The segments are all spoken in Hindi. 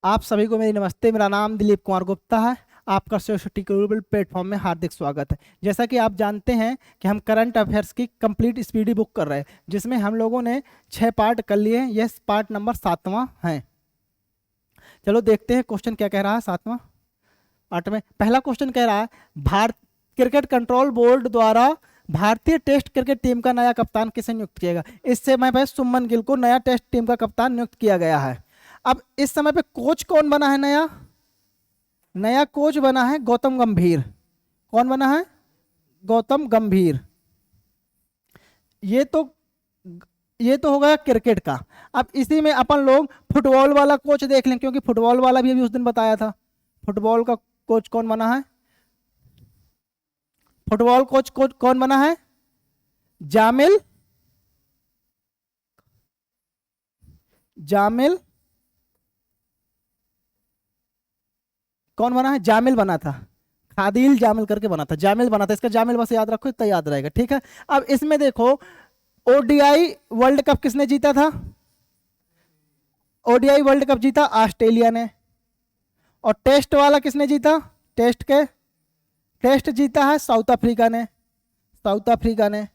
आप सभी को मेरी नमस्ते। मेरा नाम दिलीप कुमार गुप्ता है। आपका सोशल ग्लोबल प्लेटफॉर्म में हार्दिक स्वागत है। जैसा कि आप जानते हैं कि हम करंट अफेयर्स की कंप्लीट स्पीडी बुक कर रहे हैं, जिसमें हम लोगों ने 6 पार्ट कर लिए हैं। यह पार्ट नंबर 7वां है। चलो देखते हैं क्वेश्चन क्या कह रहा है 7वां पार्ट में। पहला क्वेश्चन कह रहा है, भारत क्रिकेट कंट्रोल बोर्ड द्वारा भारतीय टेस्ट क्रिकेट टीम का नया कप्तान किसे नियुक्त किया गया। इस समय पर सुमन गिल को नया टेस्ट टीम का कप्तान नियुक्त किया गया है। अब इस समय पे कोच कौन बना है? नया कोच बना है गौतम गंभीर। कौन बना है? गौतम गंभीर। ये तो हो गया क्रिकेट का। अब इसी में अपन लोग फुटबॉल वाला कोच देख लें, क्योंकि फुटबॉल वाला भी अभी उस दिन बताया था। फुटबॉल का कोच कौन बना है? फुटबॉल कोच कौन बना है? जामिल कौन बना है? जामिल बना था। खादिल जामिल करके बना था, जामिल बना था। इसका जामिल बस याद रखो, इतना याद रहेगा, ठीक है। अब इसमें देखो, ओडीआई वर्ल्ड कप किसने जीता था? ओडीआई वर्ल्ड कप जीता ऑस्ट्रेलिया ने। और टेस्ट वाला किसने जीता? टेस्ट जीता है साउथ अफ्रीका ने।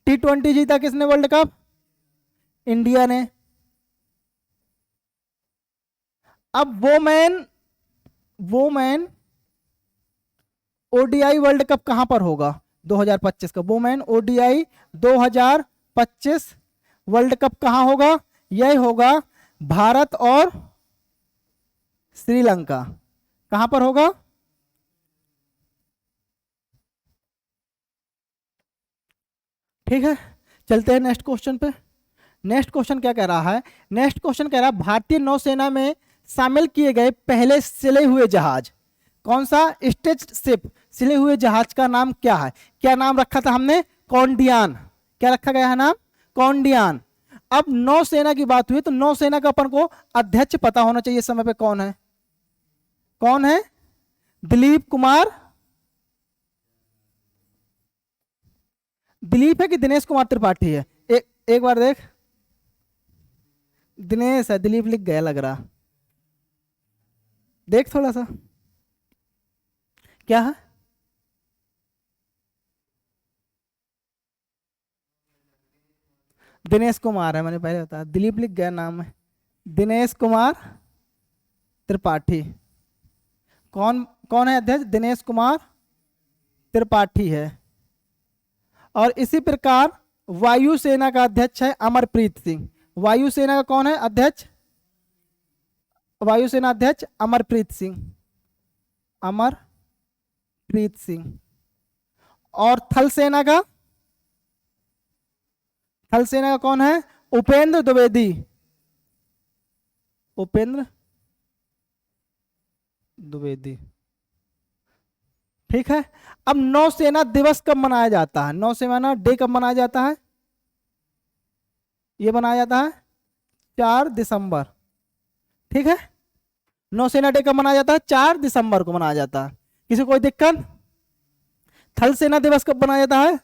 T20 जीता किसने वर्ल्ड कप? इंडिया ने। अब वोमेन ओडीआई वर्ल्ड कप कहां पर होगा? 2025 का वोमेन ओडीआई 2025 वर्ल्ड कप कहां होगा? यह होगा भारत और श्रीलंका। कहां पर होगा? ठीक है, चलते हैं नेक्स्ट क्वेश्चन पे। नेक्स्ट क्वेश्चन क्या कह रहा है? नेक्स्ट क्वेश्चन कह रहा है, भारतीय नौसेना में शामिल किए गए पहले सिले हुए जहाज। कौन सा? Stage ship. सिले हुए जहाज का नाम क्या है? क्या नाम रखा था हमने? कॉन्डियान। क्या रखा गया है नाम? कॉन्डियान। अब नौसेना की बात हुई तो नौसेना का अपन को अध्यक्ष पता होना चाहिए इस समय पे। कौन है? दिलीप कुमार। दिलीप है कि दिनेश कुमार त्रिपाठी है? एक बार देख, दिनेश है, दिलीप लिख गया लग रहा। देख थोड़ा सा क्या है। दिनेश कुमार है, मैंने पहले बताया। दिलीप लिख गया, नाम है दिनेश कुमार त्रिपाठी। कौन है अध्यक्ष? दिनेश कुमार त्रिपाठी है। और इसी प्रकार वायुसेना का अध्यक्ष है अमरप्रीत सिंह। वायुसेना का कौन है अध्यक्ष? वायुसेना अध्यक्ष अमरप्रीत सिंह। और थल सेना का कौन है? उपेंद्र द्विवेदी। ठीक है। अब नौसेना दिवस कब मनाया जाता है? नौसेना डे कब मनाया जाता है? ये मनाया जाता है 4 दिसंबर। ठीक है, नौसेना डे कब मनाया जाता है? 4 दिसंबर को मनाया जाता है। किसी कोई दिक्कत? थल सेना दिवस कब मनाया जाता है?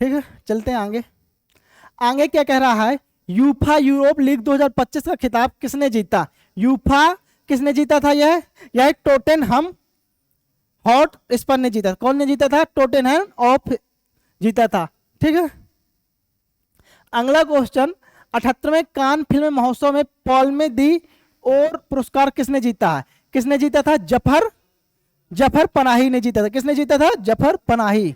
ठीक है, चलते हैं आगे क्या कह रहा है? यूफा यूरोप लीग 2025 का खिताब किसने जीता? यूफा किसने जीता था? यह टोटेनहम हॉटस्पर ने जीता। कौन ने जीता था? टोटेनहम ऑफ जीता था। ठीक है, अगला क्वेश्चन, 78वें कान फिल्म महोत्सव में पॉल्मे दी और पुरस्कार किसने जीता है? किसने जीता था? जफर पनाही ने जीता था। किसने जीता था? जफर पनाही।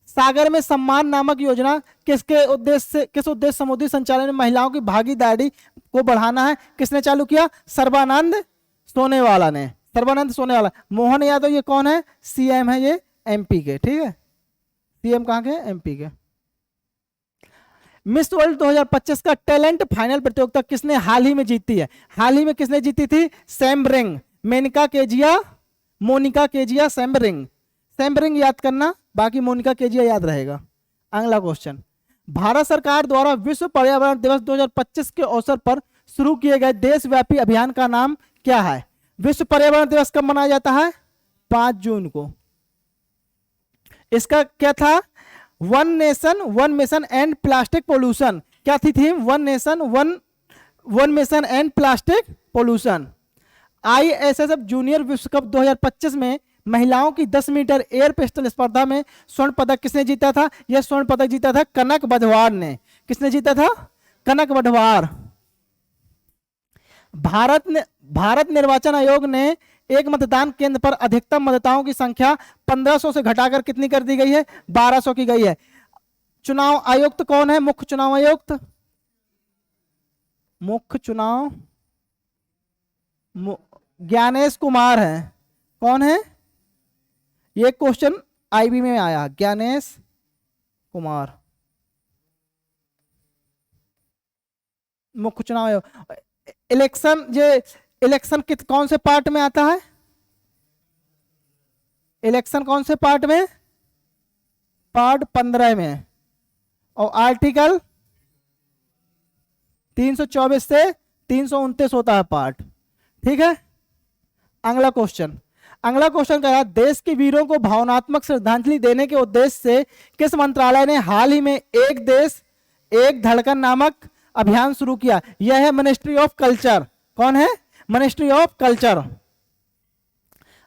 सागर में सम्मान नामक योजना किस उद्देश्य समुद्री संचालन में महिलाओं की भागीदारी को बढ़ाना है? किसने चालू किया? सर्बानंद सोनेवाला ने। मोहन यादव ये कौन है? सीएम है ये एमपी के। ठीक है, सीएम कहां के? एमपी के। मिस वर्ल्ड 2025 का टैलेंट फाइनल प्रतियोगिता किसने हाल ही में जीती है? हाल ही में किसने जीती थी? सैमरिंग। मोनिका केजिया सैमरिंग याद करना, बाकी मोनिका केजिया याद रहेगा। अगला क्वेश्चन, भारत सरकार द्वारा विश्व पर्यावरण दिवस 2025 के अवसर पर शुरू किए गए देशव्यापी अभियान का नाम क्या है? विश्व पर्यावरण दिवस कब मनाया जाता है? 5 जून को। इसका क्या था? One nation one mission and plastic pollution, क्या थी theme? One nation one mission and plastic pollution. ISSF junior विश्व कप 2025 में महिलाओं की 10 मीटर एयर पिस्टल स्पर्धा में स्वर्ण पदक किसने जीता था? यह स्वर्ण पदक जीता था कनक बधवार ने। किसने जीता था? कनक बधवार। भारत निर्वाचन आयोग ने एक मतदान केंद्र पर अधिकतम मतदाताओं की संख्या 1500 से घटाकर कितनी कर दी गई है? 1200 की गई है। चुनाव आयुक्त कौन है? मुख्य चुनाव आयुक्त, मुख्य चुनाव ज्ञानेश कुमार है। कौन है? ये क्वेश्चन आईबी में आया, ज्ञानेश कुमार, मुख्य चुनाव आयोग। इलेक्शन कौन से पार्ट में आता है? इलेक्शन कौन से पार्ट में? पार्ट 15 में। और आर्टिकल 324 से 329 होता है पार्ट। ठीक है। अगला क्वेश्चन कह रहा है देश के वीरों को भावनात्मक श्रद्धांजलि देने के उद्देश्य से किस मंत्रालय ने हाल ही में एक देश एक धड़कन नामक अभियान शुरू किया? यह है मिनिस्ट्री ऑफ कल्चर। कौन है? Ministry of culture.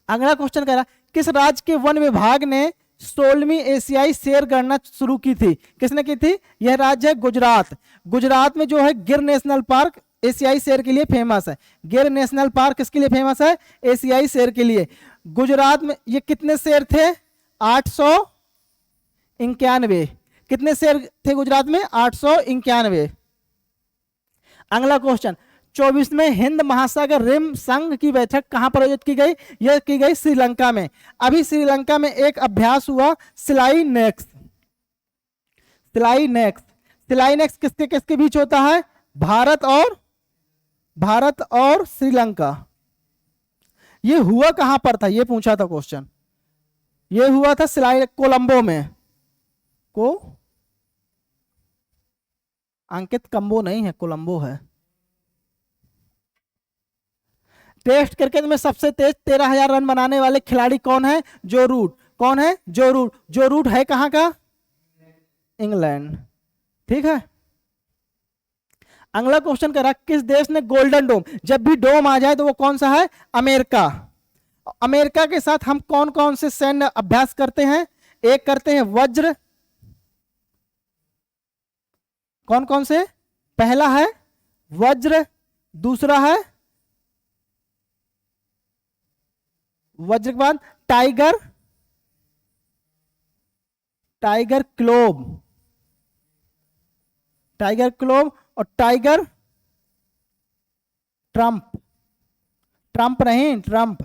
अगला क्वेश्चन कह रहा किस राज्य के वन विभाग ने 16वीं एशियाई शेर गणना शुरू की थी? किसने की थी? यह राज्य है गुजरात। गुजरात में जो है गिर नेशनल पार्क एशियाई शेर के लिए फेमस है। गिर नेशनल पार्क किसके लिए फेमस है? एशियाई शेर के लिए। गुजरात में ये कितने शेर थे? 891। कितने शेर थे गुजरात में? 891। अगला क्वेश्चन 24वें हिंद महासागर रिम संघ की बैठक कहां पर आयोजित की गई? यह की गई श्रीलंका में। अभी श्रीलंका में एक अभ्यास हुआ सिलाई नेक्स। सिलाई नेक्स किसके किसके बीच होता है? भारत और श्रीलंका। ये हुआ कहां पर था? ये पूछा था क्वेश्चन। ये हुआ था कोलंबो में। अंकित कंबो नहीं है, कोलंबो है। टेस्ट क्रिकेट में सबसे तेज 13,000 रन बनाने वाले खिलाड़ी कौन है? जो रूट। कौन है? जो रूट है कहां का? इंग्लैंड। ठीक है। अगला क्वेश्चन कह रहा किस देश ने गोल्डन डोम, जब भी डोम आ जाए तो वो कौन सा है? अमेरिका। अमेरिका के साथ हम कौन कौन से सैन्य अभ्यास करते हैं? एक करते हैं वज्र। कौन कौन से? पहला है वज्र, दूसरा है वज्र के बाद टाइगर क्लोब और टाइगर ट्रंप नहीं, ट्रंप।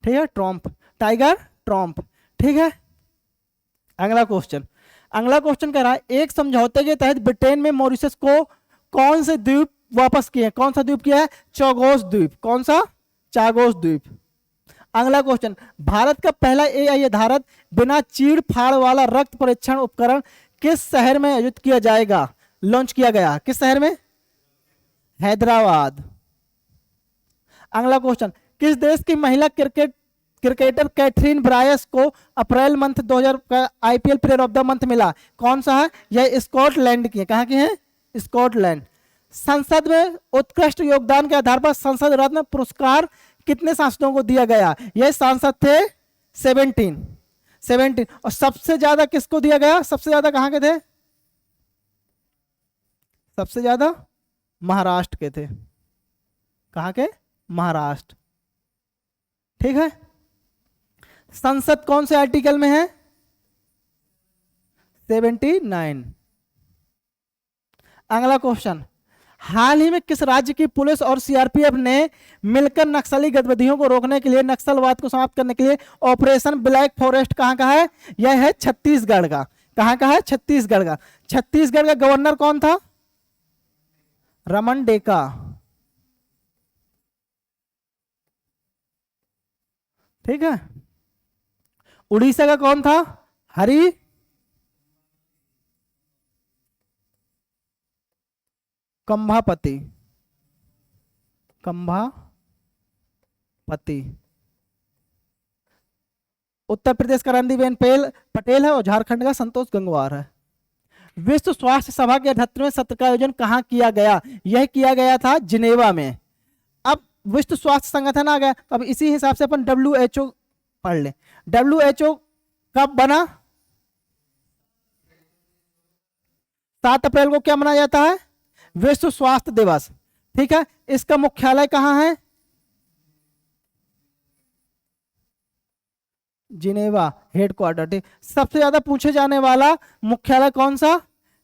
ठीक है, टाइगर ट्रंप। ठीक है। अगला क्वेश्चन कह रहा है एक समझौते के तहत ब्रिटेन में मॉरिशस को कौन से द्वीप वापस किए? कौन सा द्वीप किया है? चागोस द्वीप। कौन सा? चागोस द्वीप। अगला क्वेश्चन भारत का पहला एआई आधारित बिना चीड़ फाड़ वाला रक्त परीक्षण उपकरण किस शहर में आयोजित किया जाएगा? लॉन्च किया गया किस शहर में? हैदराबाद। अगला क्वेश्चन किस देश की महिला क्रिकेटर कैथरीन ब्रायस को अप्रैल मंथ 2000 का IPL player of the month मिला? कौन सा है? यह स्कॉटलैंड की है। कहां की है? स्कॉटलैंड। संसद में उत्कृष्ट योगदान के आधार पर संसद रत्न पुरस्कार कितने सांसदों को दिया गया? यह सांसद थे 17। और सबसे ज्यादा किसको दिया गया? सबसे ज्यादा कहां के थे? सबसे ज्यादा महाराष्ट्र के थे। कहां के? महाराष्ट्र। ठीक है। संसद कौन से आर्टिकल में है? 79। अगला क्वेश्चन हाल ही में किस राज्य की पुलिस और सीआरपीएफ ने मिलकर नक्सली गतिविधियों को रोकने के लिए, नक्सलवाद को समाप्त करने के लिए ऑपरेशन ब्लैक फॉरेस्ट कहां का है? यह है छत्तीसगढ़ का। कहां का है? छत्तीसगढ़ का। छत्तीसगढ़ का गवर्नर कौन था? रमन डेका। ठीक है। उड़ीसा का कौन था? हरि कंभापति। उत्तर प्रदेश का रणदीबेन पटेल है और झारखंड का संतोष गंगवार है। विश्व स्वास्थ्य सभा के 78वें सत्र का आयोजन कहाँ किया गया? यह किया गया था जिनेवा में। अब विश्व स्वास्थ्य संगठन आ गया, तो अब इसी हिसाब से अपन WHO पढ़ लें। WHO कब बना? 7 अप्रैल को क्या मनाया जाता है? विश्व स्वास्थ्य दिवस। ठीक है, इसका मुख्यालय कहाँ है? Geneva headquarter. ठीक, सबसे ज्यादा पूछे जाने वाला मुख्यालय कौन सा?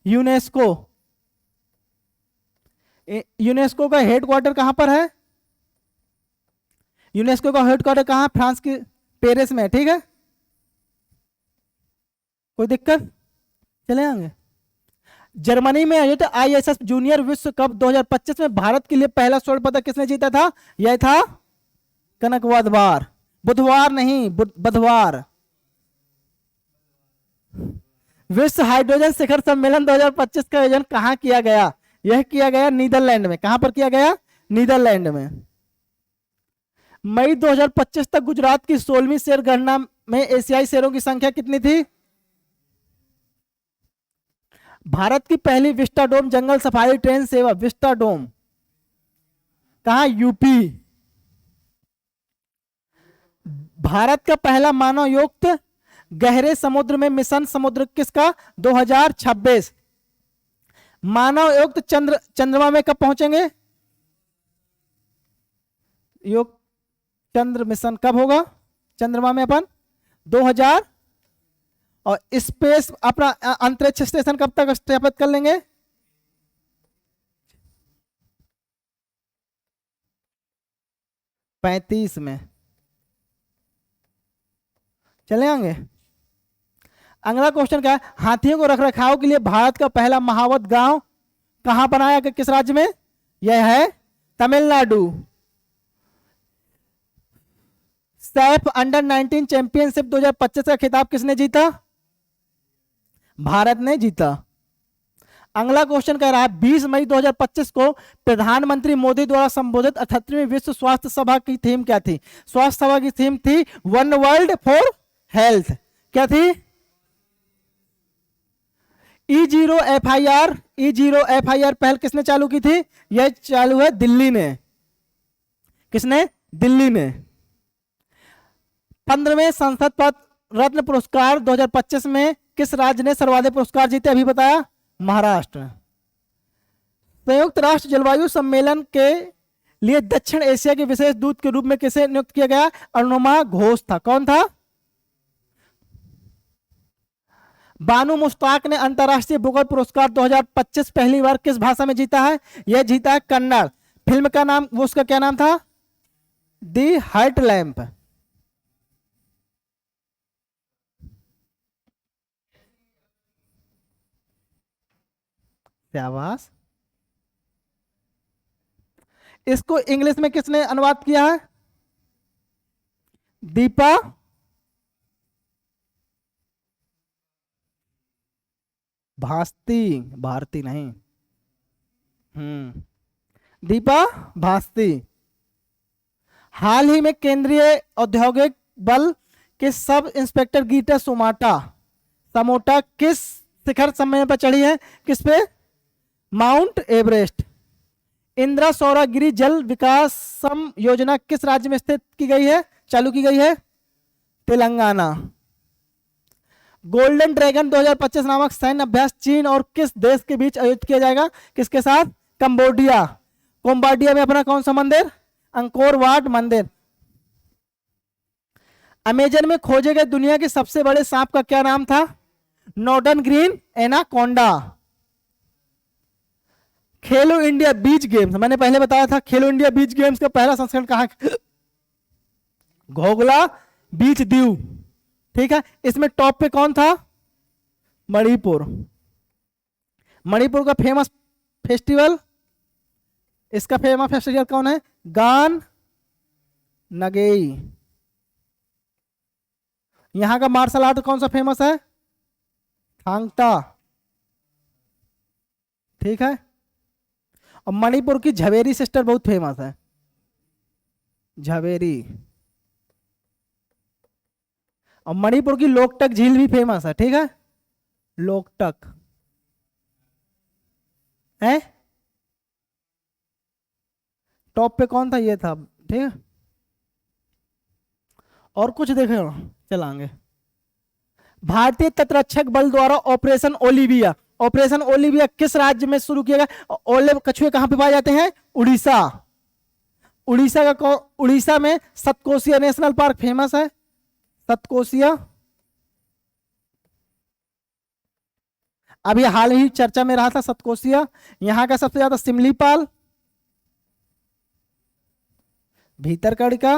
यूनेस्को। यूनेस्को का हेडक्वार्टर कहां पर है? यूनेस्को का हेडक्वार्टर कहां? फ्रांस के पेरिस में। ठीक है, कोई दिक्कत? चले आएंगे। जर्मनी में आयोजित ISS जूनियर विश्व कप 2025 में भारत के लिए पहला स्वर्ण पदक किसने जीता था? यह था कनक वाधवार। बुधवार नहीं, बुधवार। विश्व हाइड्रोजन शिखर सम्मेलन 2025 का आयोजन कहां किया गया? यह किया गया नीदरलैंड में। कहां पर किया गया? नीदरलैंड में। मई 2025 तक गुजरात की 16वीं शेर गणना में एशियाई शेरों की संख्या कितनी थी? भारत की पहली विस्टाडोम जंगल सफारी ट्रेन सेवा, विस्टाडोम, कहां? यूपी। भारत का पहला मानव युक्त गहरे समुद्र में मिशन समुद्र किसका? 2026। मानव युक्त चंद्रमा में कब पहुंचेंगे? युक्त चंद्र मिशन कब होगा चंद्रमा में अपन? 2000। और स्पेस अपना अंतरिक्ष स्टेशन कब तक स्थापित कर लेंगे? 35 में। चले आएंगे। अगला क्वेश्चन क्या है? हाथियों को रखरखाव के लिए भारत का पहला महावत गांव कहां बनाया गया? किस राज्य में? यह है तमिलनाडु। सैफ अंडर 19 चैंपियनशिप 2025 का खिताब किसने जीता? भारत ने जीता। अगला क्वेश्चन कह रहा है 20 मई 2025 को प्रधानमंत्री मोदी द्वारा संबोधित 78वीं विश्व स्वास्थ्य सभा की थीम क्या थी? स्वास्थ्य सभा की थीम थी वन वर्ल्ड फॉर हेल्थ। क्या थी? E0 FIR पहल किसने चालू की थी? यह चालू है दिल्ली ने। किसने? दिल्ली ने। 15वें संसद पद रत्न पुरस्कार 2025 में किस राज्य ने सर्वाधिक पुरस्कार जीते? अभी बताया, महाराष्ट्र। संयुक्त राष्ट्र जलवायु सम्मेलन के लिए दक्षिण एशिया के विशेष दूत के रूप में किसे नियुक्त किया गया? अरुणिमा घोष था। कौन था? बानू मुश्ताक ने अंतरराष्ट्रीय बुकर पुरस्कार 2025 पहली बार किस भाषा में जीता है? यह जीता है कन्नड़। फिल्म का नाम, वो उसका क्या नाम था? The heart lamp. शाबाश। इसको इंग्लिश में किसने अनुवाद किया है? दीपा भास्ती, भारती नहीं। दीपा भास्ती। हाल ही में केंद्रीय औद्योगिक बल के सब इंस्पेक्टर गीता समोटा किस शिखर सम्मेलन पर चढ़ी है? किस पे? Mount Everest. इंदिरा सौरगिरी जल विकासम योजना किस राज्य में स्थित की गई है? चालू की गई है? तेलंगाना। गोल्डन ड्रैगन 2025 नामक सैन्य अभ्यास चीन और किस देश के बीच आयोजित किया जाएगा? किसके साथ? कंबोडिया। कंबोडिया में अपना कौन सा मंदिर? अंकोर वाट मंदिर। अमेजन में खोजे गए दुनिया के सबसे बड़े सांप का क्या नाम था? Northern green anaconda. खेलो इंडिया बीच गेम्स, मैंने पहले बताया था, खेलो इंडिया बीच गेम्स का पहला संस्करण कहां? घोगला बीच दीव। ठीक है, इसमें टॉप पे कौन था? मणिपुर। मणिपुर का फेमस फेस्टिवल, इसका फेमस फेस्टिवल कौन है? गान नगेई। यहां का मार्शल आर्ट कौन सा फेमस है? थांगता। ठीक है, और मणिपुर की झवेरी सिस्टर बहुत फेमस है, झवेरी। और मणिपुर की लोकटक झील भी फेमस है, ठीक है, लोकटक है। टॉप पे कौन था, ये था, ठीक है। और कुछ देखे हो, चलाएंगे। भारतीय तटरक्षक बल द्वारा ऑपरेशन ओलिविया, ऑपरेशन ओलिविया किस राज्य में शुरू किया गया? ओले कछुए कहां पे पाए जाते हैं? उड़ीसा। उड़ीसा में सतकोसिया नेशनल पार्क फेमस है, सतकोसिया। अभी हाल ही चर्चा में रहा था सतकोसिया। यहां का सबसे ज्यादा सिमलीपाल, भीतरकनिका,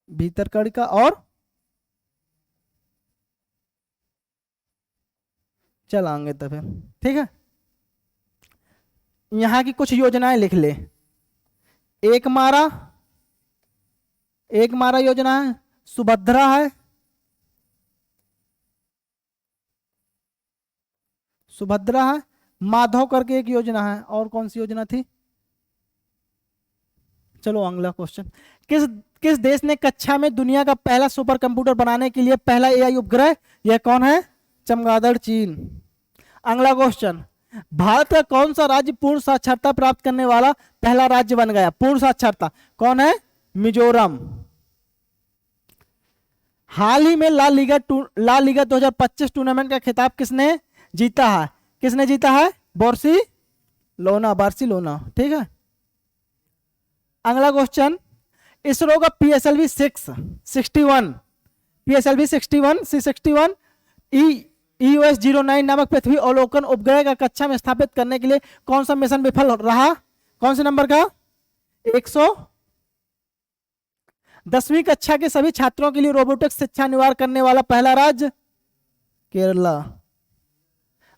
भीतरकनिका और चलाएंगे तो फिर, ठीक है। यहां की कुछ योजनाएं लिख ले। एक मारा, एक मारा योजना है, सुभद्रा है, सुभद्रा है, माधव करके एक योजना है, और कौन सी योजना थी? चलो अगला क्वेश्चन। किस किस देश ने कक्षा में दुनिया का पहला सुपर कंप्यूटर बनाने के लिए पहला एआई उपग्रह, यह कौन है? चमगादड़, चीन। अगला क्वेश्चन। भारत का कौन सा राज्य पूर्ण साक्षरता प्राप्त करने वाला पहला राज्य बन गया? पूर्ण साक्षरता कौन है? मिजोरम। हाल ही में ला ला लीगा 2025 टूर्नामेंट का खिताब किसने जीता है? किसने जीता है? बार्सिलोना, ठीक है। अगला क्वेश्चन। इसरो का PSLV 61 PSLV 61 C61 EOS-09 नामक पृथ्वी अवलोकन उपग्रह का कक्षा में स्थापित करने के लिए कौन सा मिशन विफल रहा? कौन से नंबर का? 110वीं कक्षा के सभी छात्रों के लिए रोबोटिक्स शिक्षा अनिवार्य करने वाला पहला राज्य? केरला।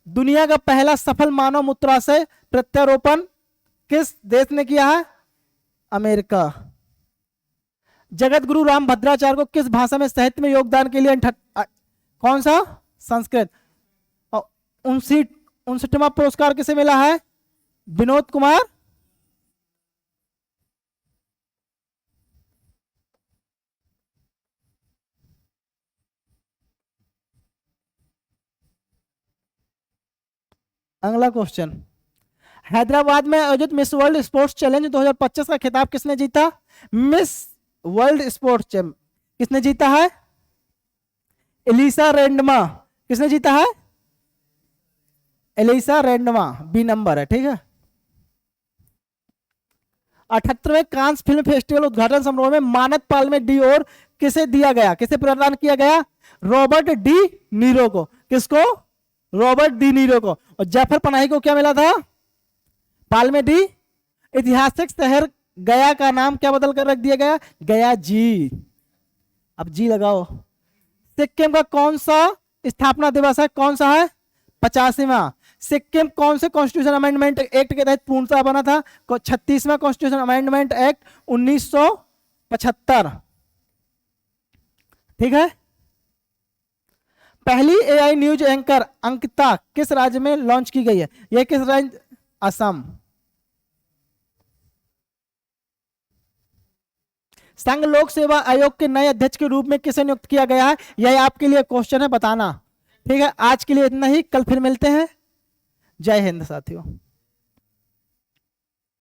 दुनिया का पहला सफल मानव मूत्राशय प्रत्यारोपण किस देश ने किया है? अमेरिका। जगत गुरु राम भद्राचार्य को किस भाषा में साहित्य में योगदान के लिए कौन सा? संस्कृत। और 59वां पुरस्कार किसे मिला है? विनोद कुमार। अगला क्वेश्चन। हैदराबाद में आयोजित मिस वर्ल्ड स्पोर्ट्स चैलेंज 2025 का खिताब किसने जीता? मिस वर्ल्ड स्पोर्ट्स किसने जीता है? एलिसा रेंडमा। किसने जीता है? एलिसा रेंडमा, बी नंबर है, ठीक है। 78वें कांस फिल्म फेस्टिवल उद्घाटन समारोह में मानद पाल्मे डीओर किसे दिया गया? किसे प्रदान किया गया? रॉबर्ट डी नीरो को। किसको? रॉबर्ट डी नीरो को। और जैफर पनाही को क्या मिला था? Palme D. ऐतिहासिक शहर गया का नाम क्या बदल कर रख दिया गया? गया जी। अब जी लगाओ। सिक्किम का कौन सा स्थापना दिवस है? कौन सा है? 85वां। सिक्किम कौन से कॉन्स्टिट्यूशन अमेंडमेंट एक्ट के तहत पूर्णतः बना था? 36वां कॉन्स्टिट्यूशन अमेंडमेंट एक्ट 1975, ठीक है। पहली एआई न्यूज एंकर अंकिता किस राज्य में लॉन्च की गई है? यह किस राज्य? असम। संघ लोक सेवा आयोग के नए अध्यक्ष के रूप में किसे नियुक्त किया गया है? यह आपके लिए क्वेश्चन है, बताना, ठीक है। आज के लिए इतना ही, कल फिर मिलते हैं। जय हिंद साथियों।